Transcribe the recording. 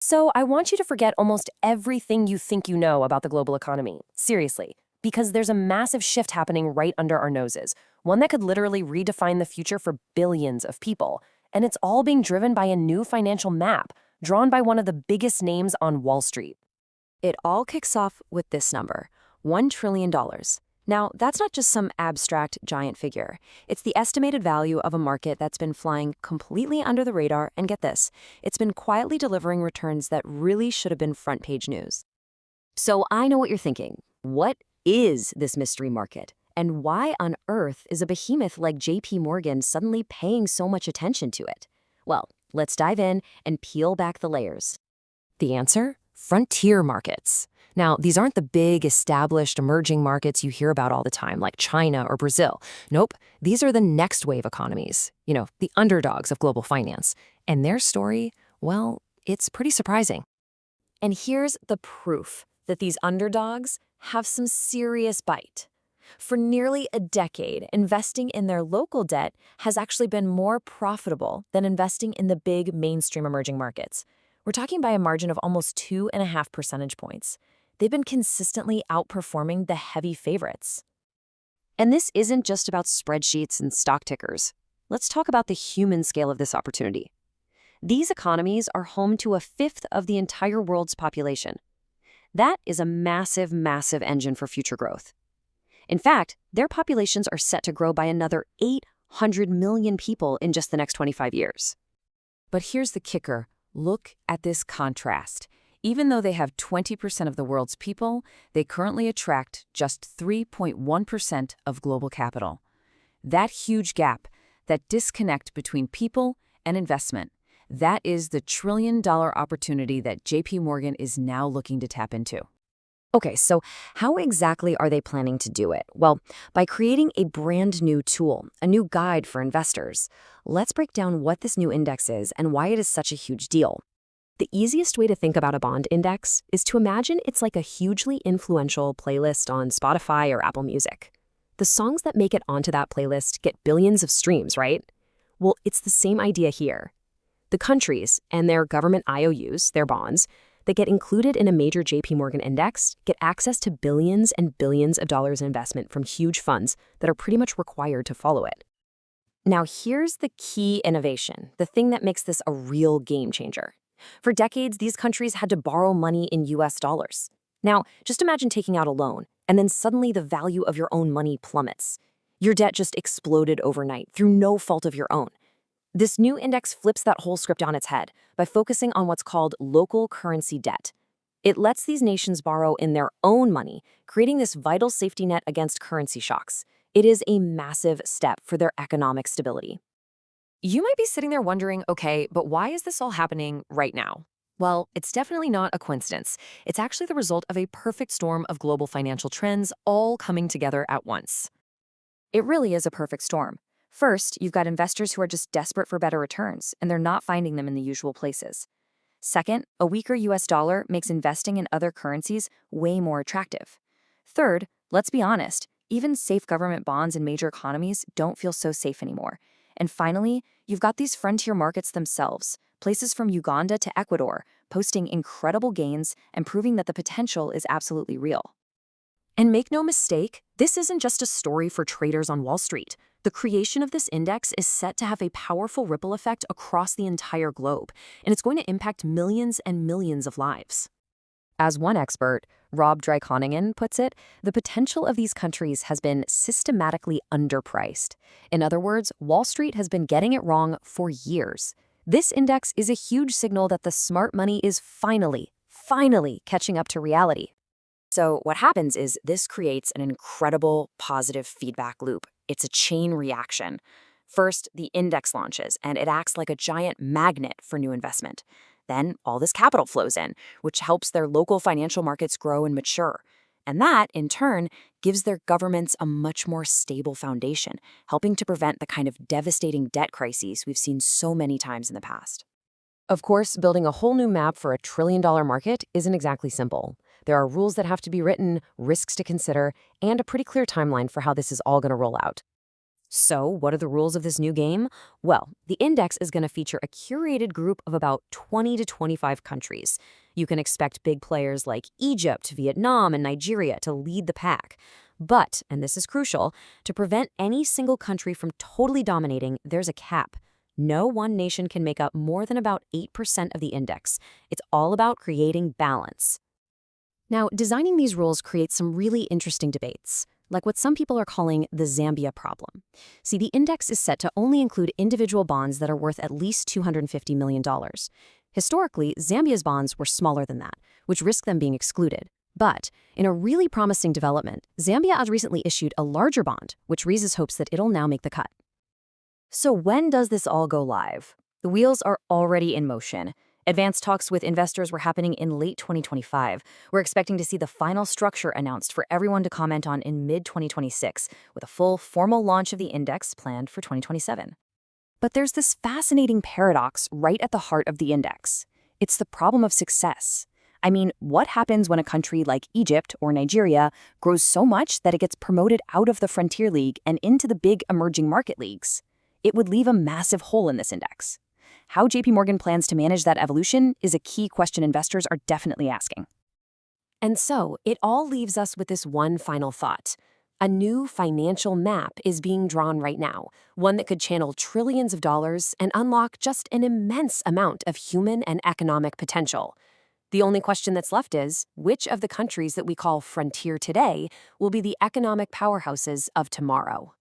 So I want you to forget almost everything you think you know about the global economy. Seriously. Because there's a massive shift happening right under our noses, one that could literally redefine the future for billions of people. And it's all being driven by a new financial map drawn by one of the biggest names on Wall Street. It all kicks off with this number, $1 trillion. Now, that's not just some abstract giant figure. It's the estimated value of a market that's been flying completely under the radar, and get this, it's been quietly delivering returns that really should have been front page news. So I know what you're thinking. What is this mystery market? And why on earth is a behemoth like JPMorgan suddenly paying so much attention to it? Well, let's dive in and peel back the layers. The answer? Frontier markets. Now, these aren't the big, established, emerging markets you hear about all the time, like China or Brazil. Nope, these are the next wave economies, the underdogs of global finance. And their story, well, it's pretty surprising. And here's the proof that these underdogs have some serious bite. For nearly a decade, investing in their local debt has actually been more profitable than investing in the big mainstream emerging markets. We're talking by a margin of almost 2.5 percentage points. They've been consistently outperforming the heavy favorites. And this isn't just about spreadsheets and stock tickers. Let's talk about the human scale of this opportunity. These economies are home to a fifth of the entire world's population. That is a massive, massive engine for future growth. In fact, their populations are set to grow by another 800 million people in just the next 25 years. But here's the kicker. Look at this contrast. Even though they have 20% of the world's people, they currently attract just 3.1% of global capital. That huge gap, that disconnect between people and investment, that is the trillion-dollar opportunity that JPMorgan is now looking to tap into. Okay, so how exactly are they planning to do it? Well, by creating a brand new tool, a new guide for investors. Let's break down what this new index is and why it is such a huge deal. The easiest way to think about a bond index is to imagine it's like a hugely influential playlist on Spotify or Apple Music. The songs that make it onto that playlist get billions of streams, right? Well, it's the same idea here. The countries and their government IOUs, their bonds, that get included in a major JPMorgan index get access to billions and billions of dollars in investment from huge funds that are pretty much required to follow it. Now, here's the key innovation, the thing that makes this a real game changer. For decades, these countries had to borrow money in US dollars. Now, just imagine taking out a loan, and then suddenly the value of your own money plummets. Your debt just exploded overnight through no fault of your own. This new index flips that whole script on its head by focusing on what's called local currency debt. It lets these nations borrow in their own money, creating this vital safety net against currency shocks. It is a massive step for their economic stability. You might be sitting there wondering, okay, but why is this all happening right now? Well, it's definitely not a coincidence. It's actually the result of a perfect storm of global financial trends all coming together at once. It really is a perfect storm. First, you've got investors who are just desperate for better returns, and they're not finding them in the usual places. Second, a weaker US dollar makes investing in other currencies way more attractive. Third, let's be honest, even safe government bonds in major economies don't feel so safe anymore. And finally, you've got these frontier markets themselves, places from Uganda to Ecuador, posting incredible gains and proving that the potential is absolutely real. And make no mistake, this isn't just a story for traders on Wall Street. The creation of this index is set to have a powerful ripple effect across the entire globe, and it's going to impact millions and millions of lives. As one expert, Rob Dreikoningen, puts it, the potential of these countries has been systematically underpriced. In other words, Wall Street has been getting it wrong for years. This index is a huge signal that the smart money is finally catching up to reality. So what happens is this creates an incredible positive feedback loop. It's a chain reaction. First, the index launches, and it acts like a giant magnet for new investment. Then all this capital flows in, which helps their local financial markets grow and mature. And that, in turn, gives their governments a much more stable foundation, helping to prevent the kind of devastating debt crises we've seen so many times in the past. Of course, building a whole new map for a trillion-dollar market isn't exactly simple. There are rules that have to be written, risks to consider, and a pretty clear timeline for how this is all going to roll out. So, what are the rules of this new game? Well, the index is going to feature a curated group of about 20 to 25 countries. You can expect big players like Egypt, Vietnam, and Nigeria to lead the pack. But, and this is crucial, to prevent any single country from totally dominating, there's a cap. No one nation can make up more than about 8% of the index. It's all about creating balance. Now, designing these rules creates some really interesting debates, like what some people are calling the Zambia problem. See, the index is set to only include individual bonds that are worth at least $250 million. Historically, Zambia's bonds were smaller than that, which risked them being excluded. But in a really promising development, Zambia has recently issued a larger bond, which raises hopes that it'll now make the cut. So when does this all go live? The wheels are already in motion. Advanced talks with investors were happening in late 2025. We're expecting to see the final structure announced for everyone to comment on in mid-2026, with a full formal launch of the index planned for 2027. But there's this fascinating paradox right at the heart of the index. It's the problem of success. I mean, what happens when a country like Egypt or Nigeria grows so much that it gets promoted out of the frontier league and into the big emerging market leagues? It would leave a massive hole in this index. How JPMorgan plans to manage that evolution is a key question investors are definitely asking. And so, it all leaves us with this one final thought. A new financial map is being drawn right now, one that could channel trillions of dollars and unlock just an immense amount of human and economic potential. The only question that's left is, which of the countries that we call frontier today will be the economic powerhouses of tomorrow?